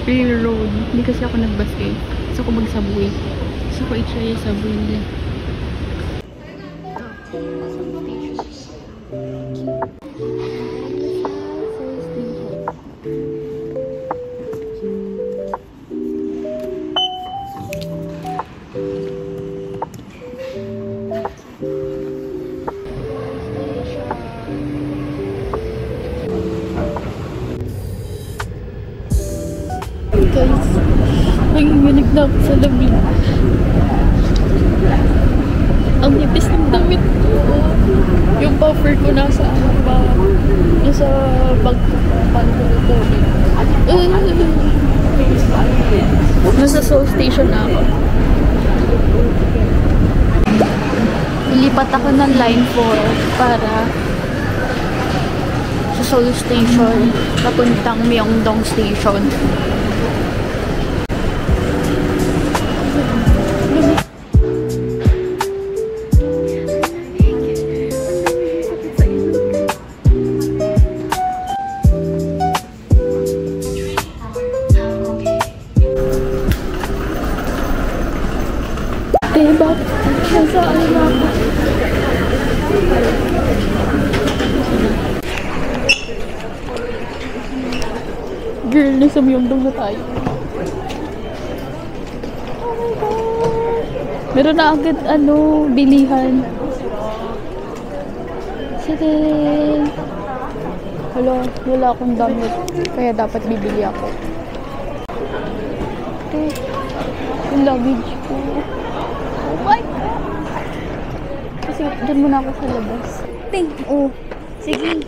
railroad. Hindi kasi ako nag-bus eh. Gusto ko mag-subway. Gusto ko i-try yung subway nila. Guys, nanginginig na ako sa lamig. Ang nipis ng damit ko. Yung buffer ko nasa nasa bag ko. Paano ko lutuin? Nasa Seoul Station na ako. Ilipat ako ng line 4 para sa Seoul Station papuntang Myeongdong Station. Diba? Nasaan na ako? Girl, nasa Myeongdong na tayo. Oh my God! Meron na agad, bilihan. Sige! Wala akong damit. Kaya dapat bibili ako. Okay. Yung luggage ko. Oh my God! Kasi dun muna ako sa labas. Oh, sige.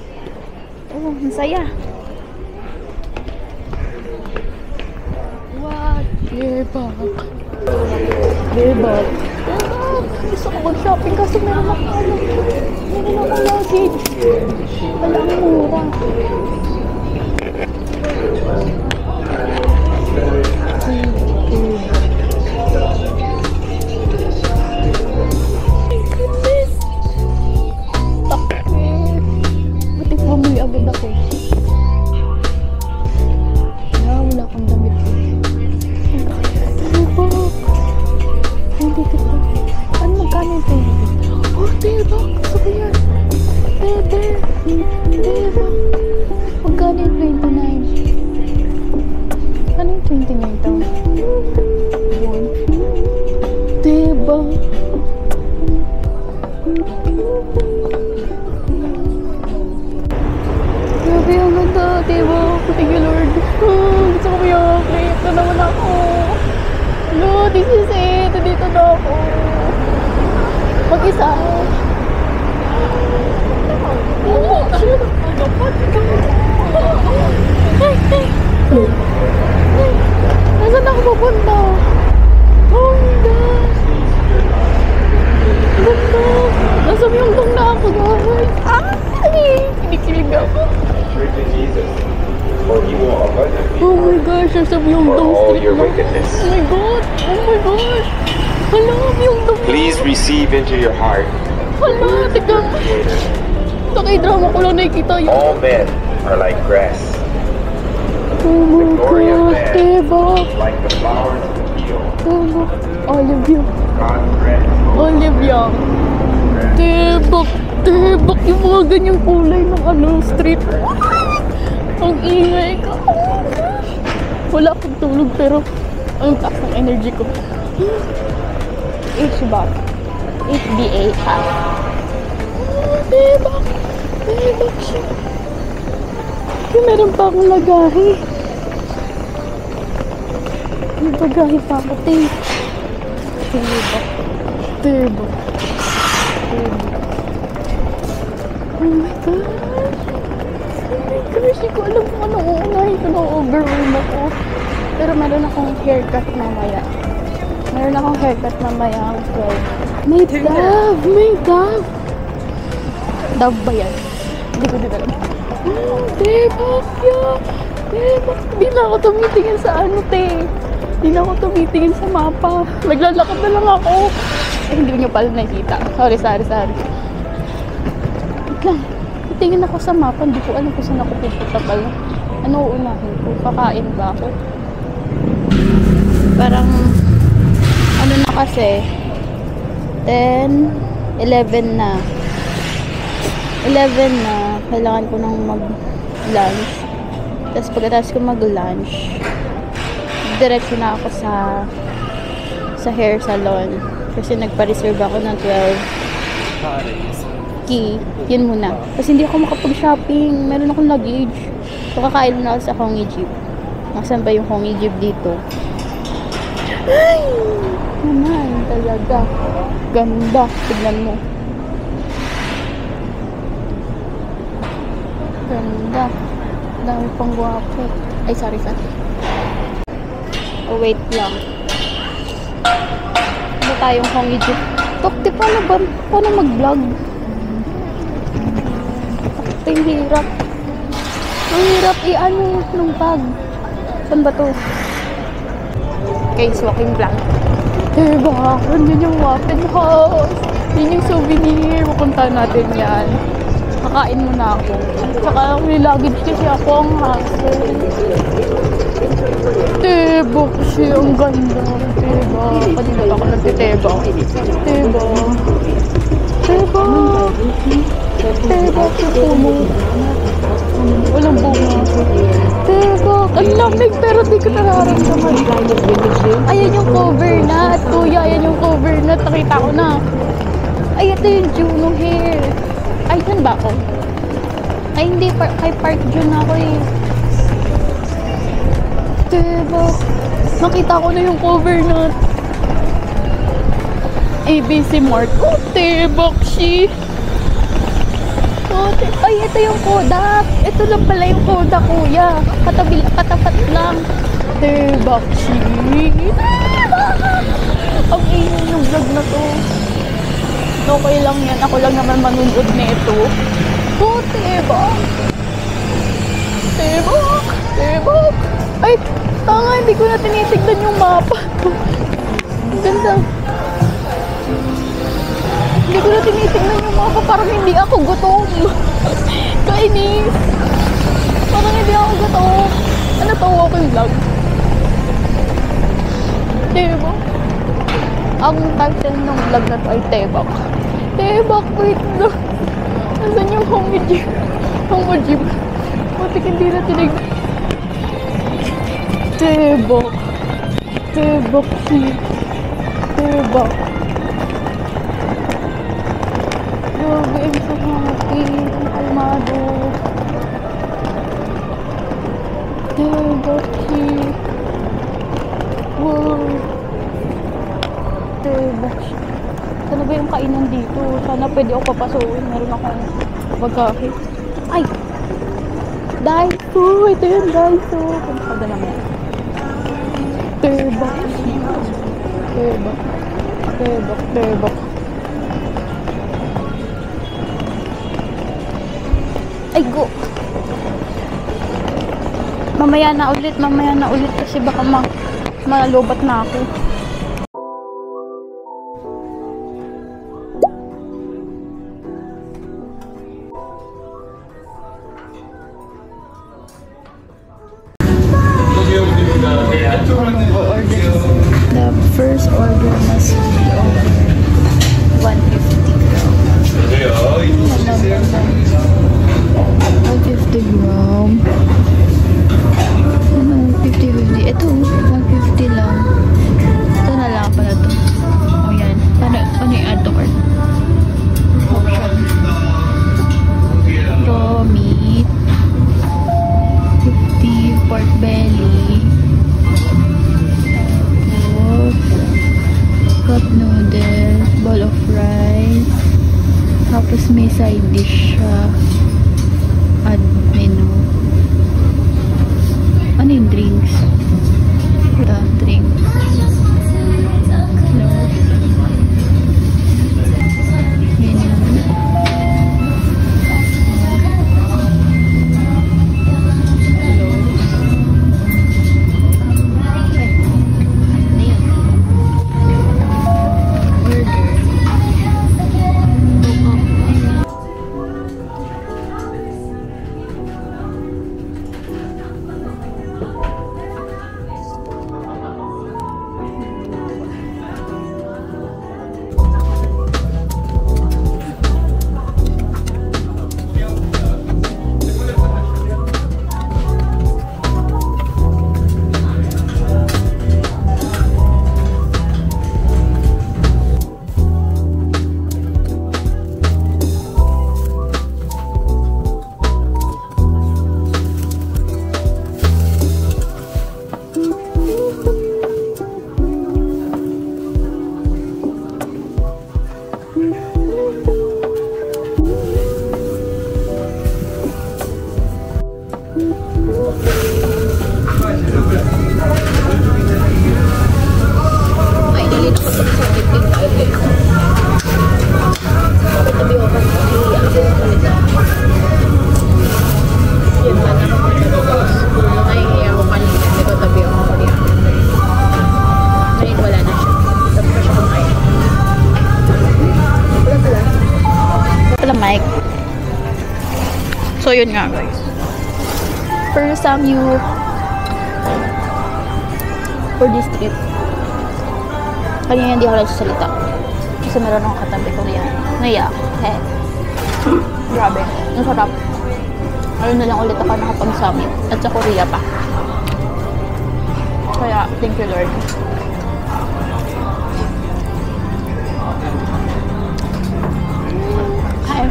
Oh, masaya. What? Debak. Gusto ko mag-shopping kasi meron akong luggage. Wala ang mura. Bumili agad ako. Wala akong damit. Hindi kita. Ano magkano ito? Oh, diba? Gusto ko yan. Diba? Magkano yung 29? Ano yung 29 taon? Diba? Grabe ang ganda, diba? Thank you, Lord. Gusto ko mayakit. Ito naman ako. Hello, this is it. Dito na ako. Mag-isa. Nasaan ako pupunta? Oh my gosh. Ganda. Nasa Myeongdong na ako, guys. Kinikilig ako. Oh my gosh, nasa Myeongdong Street na. Oh my God. Oh my gosh. Hala, Myeongdong. Please receive into your heart. Hala, tignan. Sa kay-drama ko lang nakikita yun. All men are like grass. Oh my gosh, diba? Like the flowers of the field. Diba? Olivia. God grants Olivia. Tibak yung mga ganyang kulay ng street. Ang ingay ka. Oh my gosh. Wala akong tulog pero ang taas ng energy ko. HBAC. HBAC. Tibak siya. Meron pa akong lagahe. May bagahe pa ako, Tibak. Oh my gosh. Hindi ko alam kung ano uunahin ko na overwhelm ako. Pero meron akong haircut mamaya. May dove! Dove ba yan? Hindi ko din alam. Diba? Di na ako tumitingin sa Di na ako tumitingin sa mapa. Naglalakad na lang ako. Hindi nyo pala nakikita. Sorry. Tingin ako sa mapa, hindi ko alam kung saan ako pupunta pala. Ano uunahin ko? Kakain ba ako? Parang, ano na kasi, 10, 11 na. 11 na, kailangan ko nang mag-lunch. Tapos pagkatapos ko mag-lunch, diretso na ako sa hair salon. Kasi nagpa-reserve ako ng 12 key. Yun muna. Kasi hindi ako makapag-shopping. Meron akong luggage. So, kakain na ako sa Hongi Jeep. Nasaan ba yung Hongi Jeep dito? Ay! Naman, talaga. Ganda. Tignan mo. Ganda. Dami pang guwapo. Ay, sorry. Oh, wait lang. Ano tayong Hongi Jeep? Tokti, paano mag-vlog? Tokti, hirap. Ang hirap i-ano nung tag. Saan ba to? Guys, walking vlog. Diba? Yun yung Waffle House. Yun yung souvenir. Pupunta natin yan. Kakain muna ako. Tsaka may luggage kasi ako ang hassle. Tebok siya. Ang ganda. Tebok. Kanina ako nagtitebok. Tebok. Tebok. Tebok sa puno. Walang bunga. Tebok. Ang lamig pero di ko nararamdaman. Ayan yung cover na. At kuya, ayan yung cover na. Nakita ko na. Ay, ito yung Juno hair. Ay, saan ba ako? Ay, hindi. Kay Park June ako eh. Diba? Nakita ko na yung cover na ABC Mart. Oh, tebak she. Oh, ay, ito yung Kodak. Ito lang pala yung Kodak, kuya. Katapat lang. Tebak she. Ang ingay yung vlog na to. Okay lang yan. Ako lang naman manunod nito. Oh, tebak. Tebak. Tebak. Ay, tanga. Hindi ko na tinitignan yung mapa. Ganda. Hindi ko na tinitignan yung mapa. Parang hindi ako gutom. Kainis. Parang hindi ako gutom. Ano to? Walking vlog. Tebak. Ang title ng vlog na to ay Tebak. Tebak, wait na. Nasaan yung Hongi Jeep? Hongi Jeep. Butik hindi na tinignan. Tebak. Tebak si. Tebak. Grabe, I'm so happy. Ang kalmado. Tebak si. Wow. Tebak si. Sana ba yung kainan dito? Sana pwede ako papasukin. Meron akong bagahe. Ay! Daiso! Ito yung Daiso. Pagkada naman. Tebak. Tebak. Tebak. Tebak. Ay, go! Mamaya na ulit kasi baka malubat na ako. The first order must be over 150 grams. 150 grams. 50. Ito, 150 lang. Ito na lang pala to. O yan. Paano i-add to cart? Option. Raw meat. 50 pork belly. Cup noodles, bowl of rice, tapos may side dish siya, add menu. Ano yung drinks? Ito, drinks. yun nga guys. For Samyu, for this trip, kanina hindi ako nagsasalita. Kasi meron akong katabi ko yan. Naiyak. Grabe. Ang sarap. Ayun na lang ulit ako nakapag-Samyu. At sa Korea pa. Kaya, thank you Lord. Kain.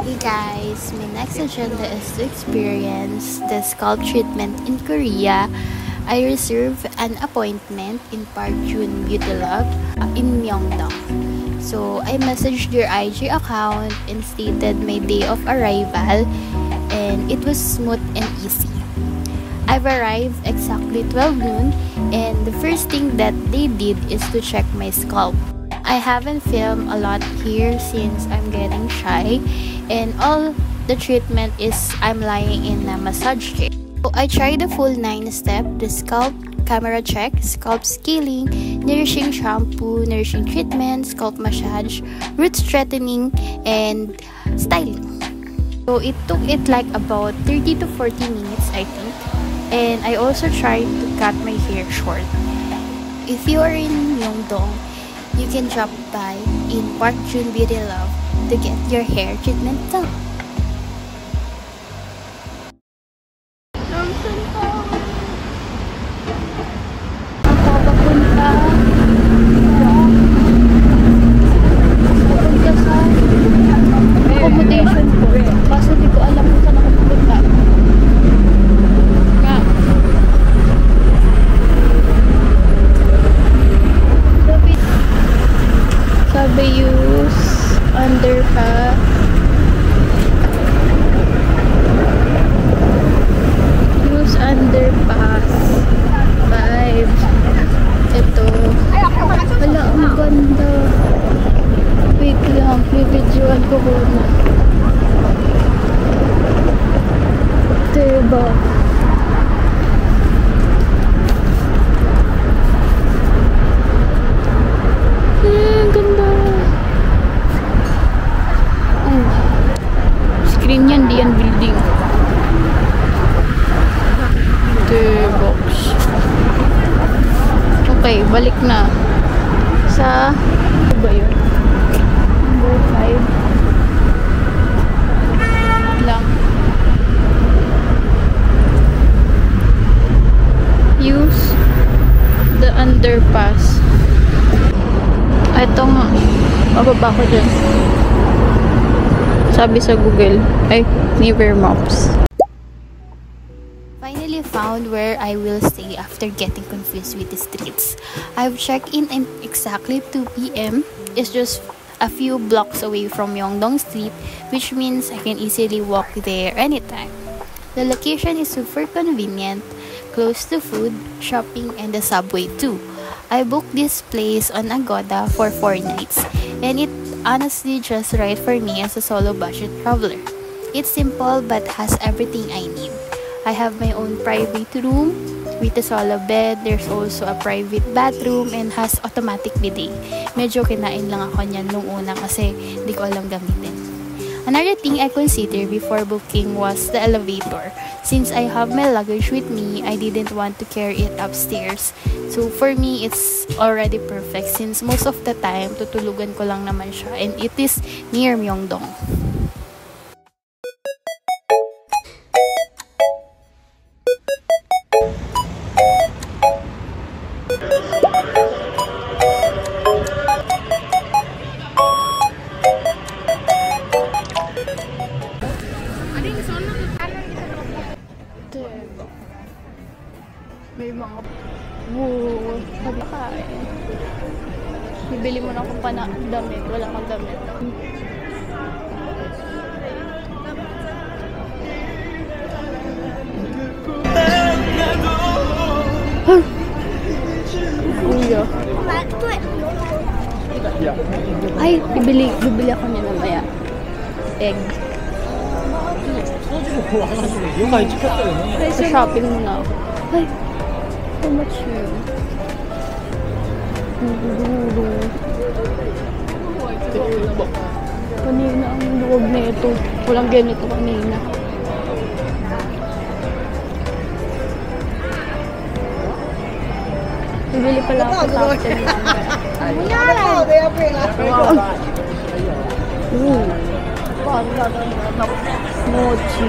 Hey guys, my next agenda is to experience the scalp treatment in Korea. I reserved an appointment in Park Jun Beauty Lab in Myeongdong. So I messaged your IG account and stated my day of arrival, and it was smooth and easy. I've arrived exactly 12 noon, and the first thing that they did is to check my scalp. I haven't filmed a lot here since I'm getting shy, and all the treatment is I'm lying in a massage chair. So I tried the full 9-step, the scalp camera check, scalp scaling, nourishing shampoo, nourishing treatment, scalp massage, root straightening, and styling. So it took it like about 30 to 40 minutes, I think. And I also tried to cut my hair short. If you are in Myeongdong, you can drop by in Park Jun Beauty Lab to get your hair treatment done. Papunta sa accommodation ko. Kaso di ko alam kung saan ako pupunta. Nga. Sabi use underpass. Use underpass. 5. Ito. Wala, ang ganda. Wait lang, bibidyoan ko muna. Diba? Ang ganda. Screen yan, di yan building. Box. Okay, balik na sa ano ba yun? Number 5 lang. Use the underpass. Itong mababa ko dyan. Sabi sa Google ay Never Maps. Finally found where I will stay after getting confused with the streets. I've checked in exactly 2 p.m. It's just a few blocks away from Myeongdong Street, which means I can easily walk there anytime. The location is super convenient, close to food, shopping, and the subway too. I booked this place on Agoda for 4 nights, and it honestly just right for me as a solo budget traveler. It's simple but has everything I need. I have my own private room with a solo bed. There's also a private bathroom and has automatic bidet. Medyo kinain lang ako niyan nung una kasi di ko alam gamitin. Another thing I considered before booking was the elevator. Since I have my luggage with me, I didn't want to carry it upstairs. So for me, it's already perfect since most of the time, tutulugan ko lang naman siya, and it is near Myeongdong. May mga pagkain. Bibili mo na akong damit. Wala kang damit. Kuya. Ay, bibili ako niya mamaya. Egg. Sa shopping muna ako. Ay, how much yun? Kanina ang luwag na ito. Walang ganito kanina. Bibili pala ako sa akin. Mochi.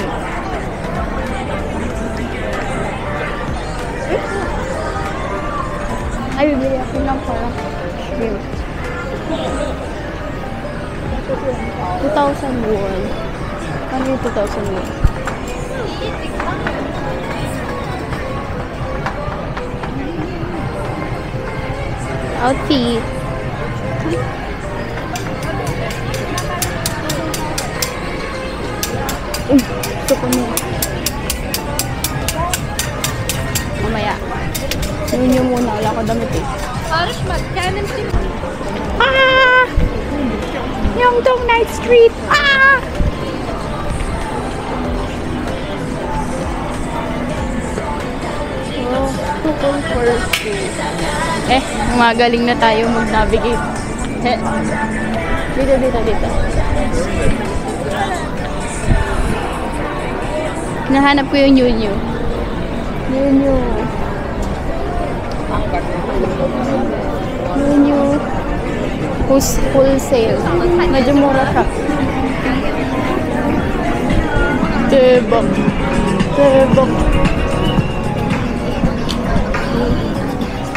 Ay, bibili ako ng parang shrimp. 2,000 won. Ano yung 2,000 won? Outfit. Gusto ko nyo. Mamaya. Yun yung muna. Wala ko damit eh. Ah! Myeongdong Night Street! Ah! Oh, tukol first. Magaling na tayo mag-navigate. Dito. Hinahanap ko yung New. Wholesale. Medyo mura siya. Tebak.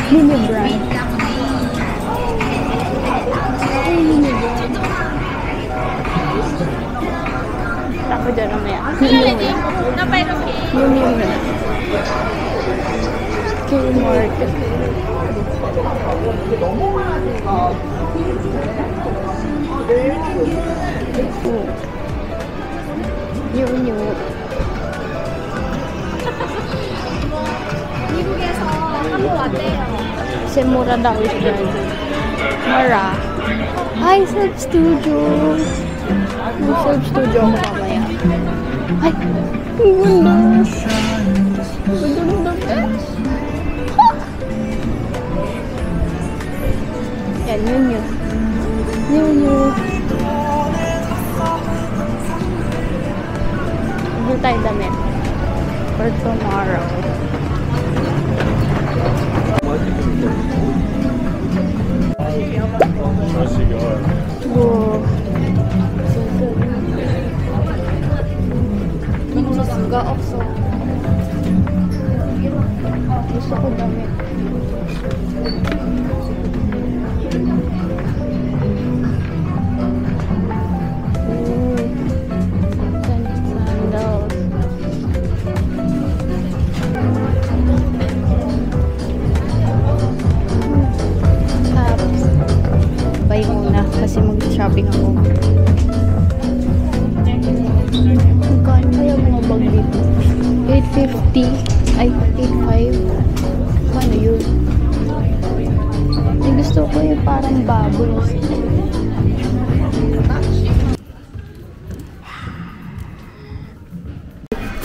Mini brand. Ako dyan namaya. K-Market. New. 미국에서 한국 왔대요. Kasi mura daw siya. Mura. Hi, self-studio. May self-studio ako mamaya. Ay! Ang ganda. Yan, New. Bili tayo damit. For tomorrow. Wow. So good. Minusga also. Gusto ko damit. Sandals. Buy muna kasi mag-shopping ako. Magkano kaya mga bag dito? 850? Ay, 85? Ano yun? Ay, gusto ko yung parang bubbles.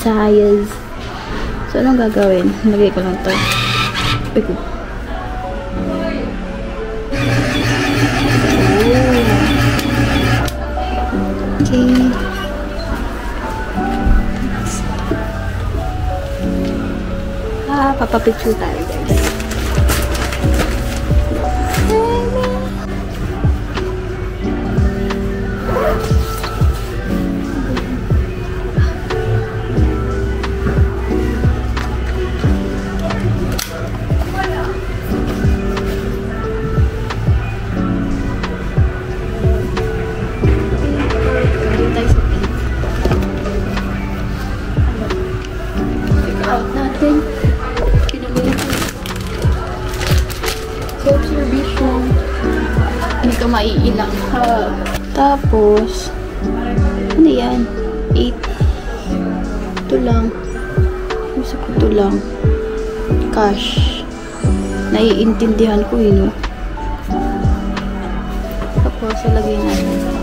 Sayas. So, anong gagawin? Lagay ko lang to. Okay. Papapicture tayo, guys. Self-servition. Hindi ka maiilang. Tapos, ano yan? 8. Ito lang. Gusto ko ito lang. Cash. Naiintindihan ko no? Tapos, ilagay natin.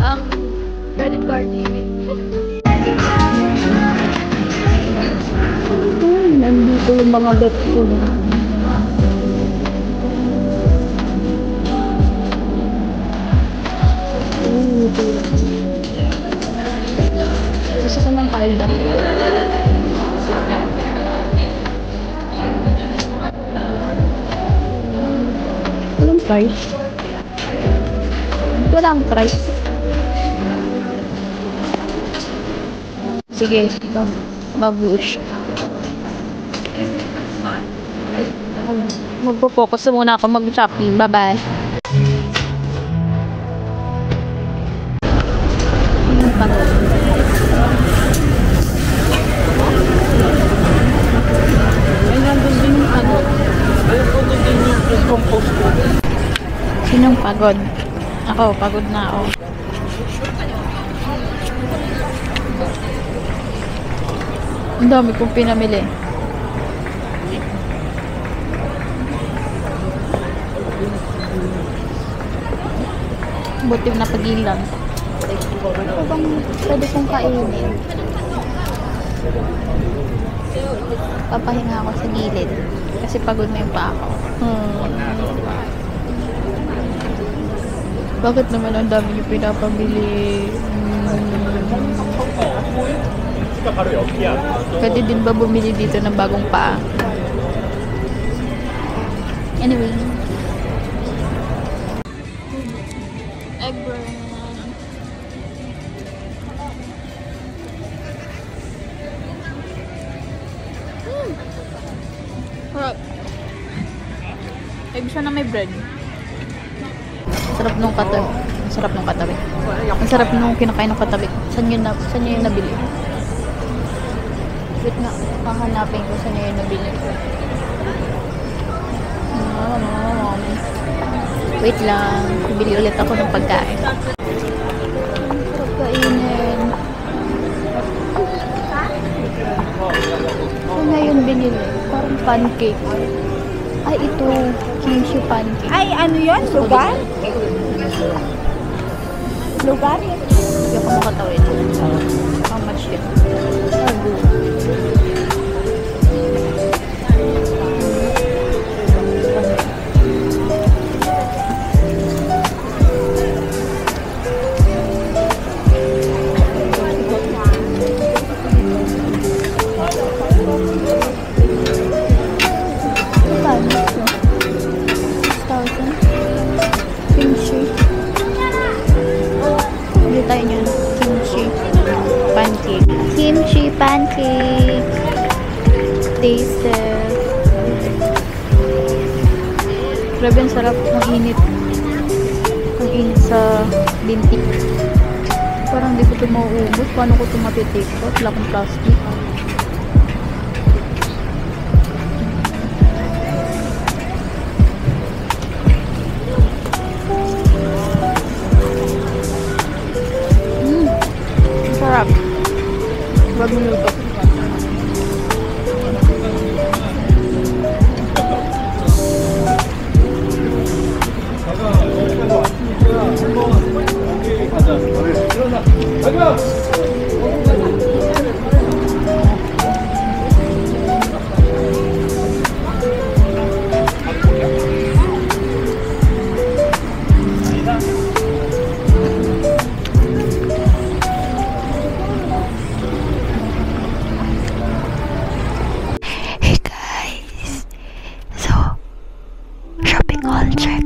ang credit card limit. Nandito yung mga bet ko. Gusto ko ng kalda. Walang price. Walang price. Sige, mabush. Magpo-focus muna ako mag-shopping. Bye-bye. Ay, nandun din yung ano. Ayun po din yung compost ko. Sinong pagod? Ako, pagod na ako. Ang dami kong pinamili. Buti na pagilan. Ano bang pwede kong kainin? Papahinga ako sa gilid. Kasi pagod na yung pa ako. Bakit naman ang dami niyo pinapabili? Pwede din ba bumili dito ng bagong paa? Anyway. Egg burn. Sarap. Egg siya na may bread. Sarap nung katabi. Sarap nung katabi. Ang sarap nung kinakain ng katabi. Saan yun nabili? Wait nga, hahanapin ko saan yun nabili. Wait lang, bibili ulit ako ng pagkain. Sarap kainin. Ano na yun binili? Parang pancake. Ay, ito. Kimchi pancake. Ay, ano yun? Lugar? Lugar? Hindi ako makatawid. How much yun? Kimchi pancake. Taste. Grabe ang sarap. Ang init. Ang init sa binti. Parang hindi ko ito mauubos. Paano ko ito matitake out? Wala akong plastic. Sarap. Bagong luto. Hey guys, so shopping all check.